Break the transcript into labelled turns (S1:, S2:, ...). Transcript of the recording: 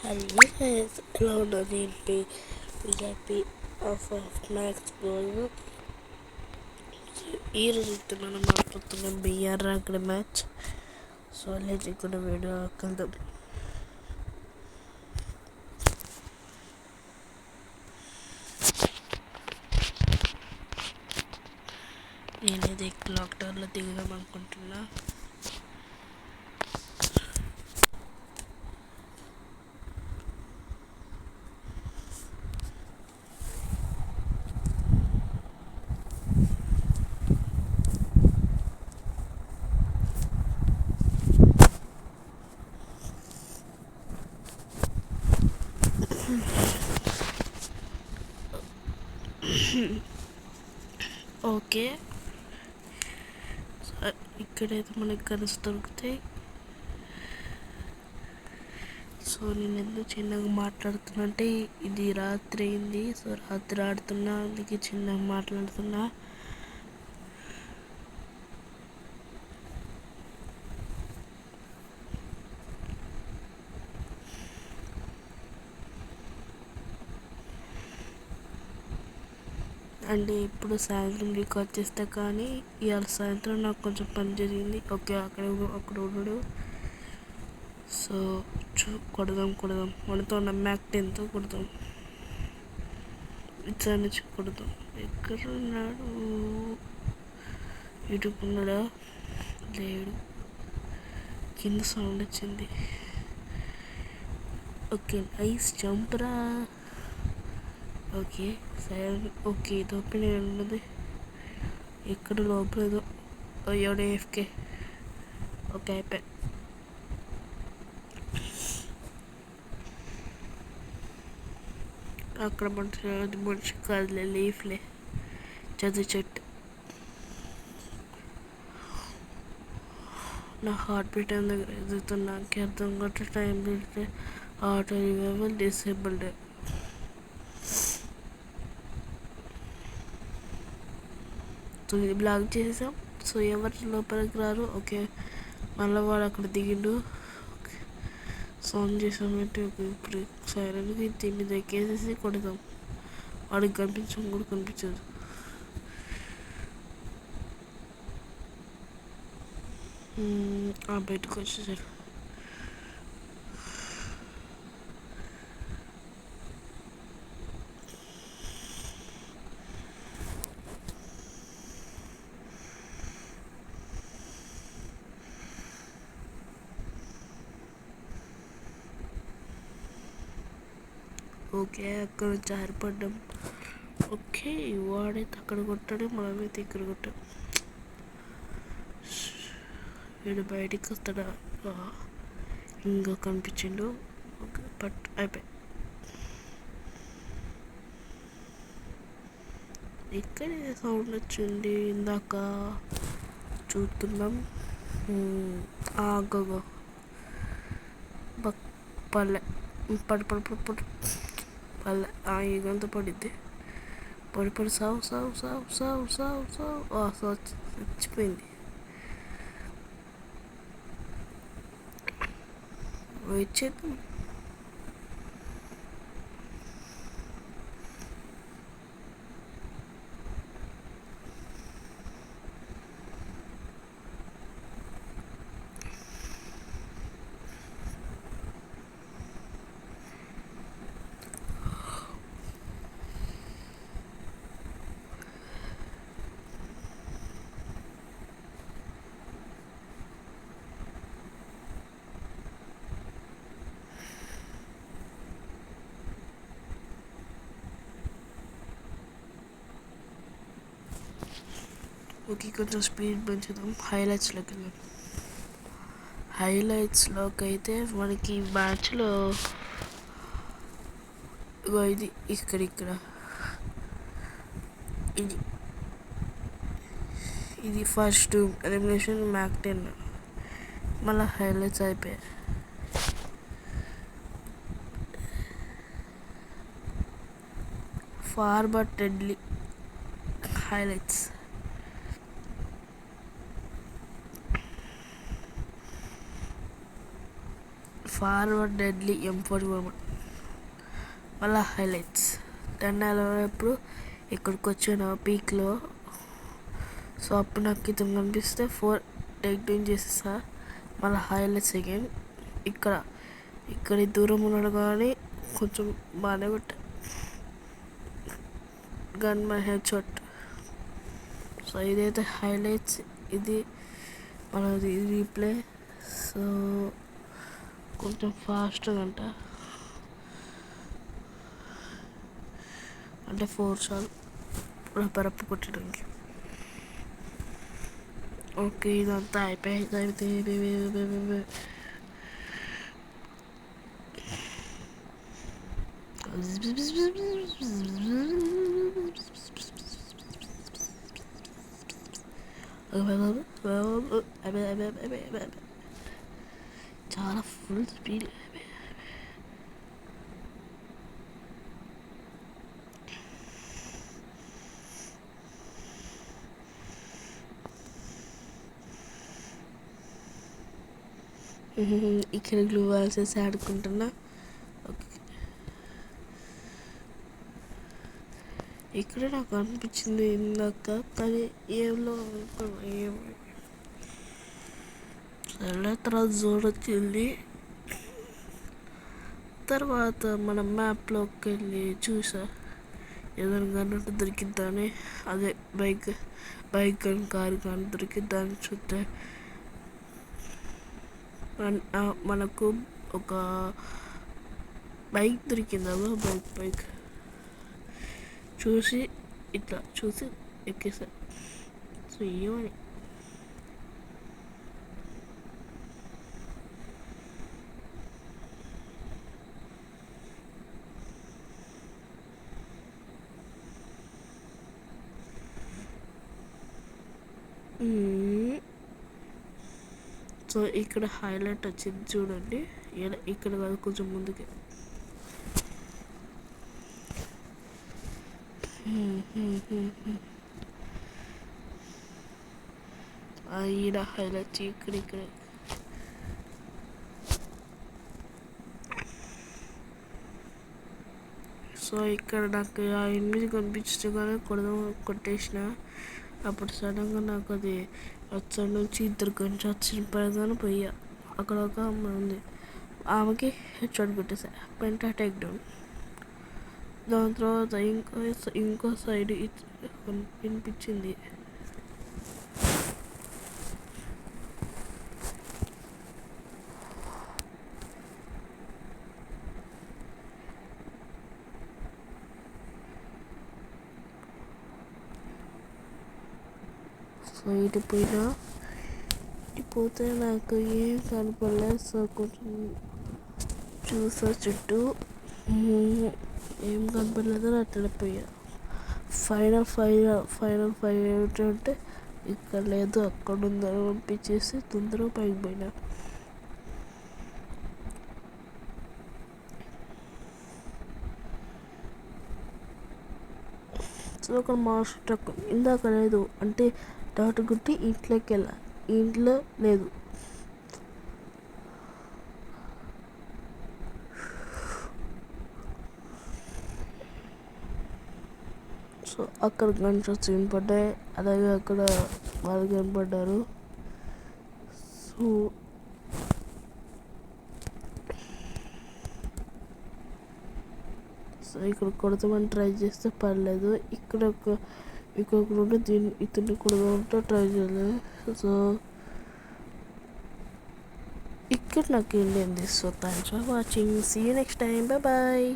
S1: Hello guys, ఎలా ఉన్నది ఏంటి విజాపి ఆఫ్ మ్యాక్స్ గోల్. ఈరోజు అయితే మనం ఆడుతున్నాం బిఆర్ అక్కడ మ్యాచ్. సో లేచి కూడా వీడియో వెళ్దాం. నేనైతే క్లాక్ టవర్లో దిగుదాం అనుకుంటున్నా. ఓకే, ఇక్కడైతే మనకి కనీసం దొరుకుతాయి. సో నేను ఎందుకు చిన్నగా మాట్లాడుతున్నా అంటే ఇది రాత్రి అయింది. సో రాత్రి ఆడుతున్నా, అందుకే చిన్నగా మాట్లాడుతున్నా. అంటే ఇప్పుడు సాయంత్రం రికార్డ్ చేస్తా, కానీ ఇవాళ సాయంత్రం నాకు కొంచెం పని జరిగింది. ఓకే, అక్కడ ఉండడు. సో కొడదాం మనతో ఉన్న మ్యాక్ 10తో కొడదాం. ఇట్లా నుంచి కొడదాం. ఎక్కడ ఉన్నాడు? యూట్యూబ్ ఉన్నాడా? లేడు. కింద సౌండ్ వచ్చింది. ఓకే, నైస్ జంప్రా. Okay silent. ఓకే, ఇది ఓపెన్ ఉన్నది. ఎక్కడ లోపల ఏదో ఎవడో ఎఫ్కే. ఓకే, అయిపోయి అక్కడ మనిషి కాదులే, లీఫ్లే, చదువు చెట్టు. నా హార్ట్ బీట్ దగ్గర ఎదుగుతున్నానికి అర్థం కట్ట టైం పెడితే ఆటో రివైవల్ డిసేబుల్డ్. సో ఇది బ్లాక్ చేసేసాం. సో ఎవరు లోపలికి రారు. ఓకే, మళ్ళీ వాడు అక్కడ దిగిండు. సౌండ్ చేసామంటే ఇప్పుడు సైలెంట్గా దీని మీద ఎక్కేసేసి కొడతాం. వాడికి కనిపించడం కూడా కనిపించదు. బయటకు వచ్చేసారు. ఓకే, అక్కడ జారిపడ్డాం. ఓకే, వాడైతే అక్కడ కొట్టాడు, మనమైతే ఇక్కడ కొట్టాం. వీడు బయటికి వస్తాడా? ఇంకా కనిపించిండు. ఓకే, బట్ అయిపోయి ఇక్కడ సౌండ్ వచ్చింది ఇందాక చూస్తున్నాం. గగో పల్లె పడి పల్లె ఈగంతా పడిద్ది. పడి సావు చచ్చిపోయింది. వెయిట్ చేద్దాం. ఓకే, కొంచెం స్పీడ్ పెంచుదాం. హైలైట్స్లోకి వెళ్ళాం. హైలైట్స్లోకి అయితే మనకి మ్యాచ్లో ఇది ఇక్కడ ఇది ఫస్ట్ ఎలిమినేషన్ మ్యాక్ 10. మళ్ళీ హైలైట్స్ అయిపోయాయి. Far but deadly highlights. Forward deadly M41 మళ్ళీ హైలైట్స్ 10 ఎప్పుడు ఇక్కడికి వచ్చాను పీక్లో. సో అప్పుడు నాకు ఇతను కనిపిస్తే 4 టేక్ డౌన్ చేసేసా. మళ్ళీ హైలైట్స్ అగైన్ ఇక్కడ దూరం ఉన్నాడు కానీ కొంచెం బాగానే కొట్టా gun my head shot. So ఇదైతే హైలైట్స్, ఇది మనది రీప్లే. సో కొంచెం ఫాస్ట్గా అంటే 4 షాట్ రప్పరప్పు కొట్టడానికి. ఓకే ఇదంతా అయిపోయింది. చాలా ఫుల్ స్పీడ్. ఇక్కడ గ్లూ వాల్సేసి ఆడుకుంటున్నా. ఇక్కడ నాకు అనిపించింది ఇందాక, కానీ ఏంలో తర్వాత జోన్ వచ్చింది. తర్వాత మన మ్యాప్లోకి వెళ్ళి చూసా ఏదైనా కానీ దొరికిద్దాని. అదే బైక్ కానీ కారు కానీ దొరికిద్దాని చూస్తే మనకు ఒక బైక్ దొరికింది. బైక్ చూసి ఎక్కేసా. సో ఏమని సో ఇక్కడ హైలైట్ వచ్చింది చూడండి. ఇక్కడ కాదు, కొంచెం ముందుకే. ఈడ హైలైట్ ఇక్కడ. సో ఇక్కడ నాకు ఆ ఎనిమిది కనిపించగానే కొట్టేసిన. అప్పుడు సడన్గా నాకు అది అక్కడ నుంచి 2 గన్షాట్స్ చింపగానే పోయా. అక్కడ ఒక అమ్మాయి ఉంది, ఆమెకి హెడ్ షాట్ కొట్టేసా. Penta take down. దాని తర్వాత ఇంకో సైడ్ వినిపించింది. సో ఇటు పోతే నాకు ఏం కనపడలేదు. సో కొంచెం చూసా చుట్టూ, ఏం కనపడలేదు. అట్లా ఫైనల్ ఫైవ్ ఏమిటంటే ఇక్కడ లేదు అక్కడ ఉందని పంపించేసి తొందరగా పైకి పోయినా. సో అక్కడ మాస్టర్ ట్రక్ ఇందాక లేదు అంటే డాట్ గుట్టి ఇంట్లోకి వెళ్ళా. ఇంట్లో లేదు. సో అక్కడ గన్షాట్స్ వినపడ్డాయి, అలాగే అక్కడ వాళ్ళు కనపడ్డారు. సో ఇక్కడ కొడతామని ట్రై చేస్తే పర్లేదు. ఇంకొకరు ఇతన్ని కొడదామంటే ట్రై చేయలేదు. సో ఇక్కడ నాకు వెళ్ళింది. So thanks for watching. See you next time. Bye.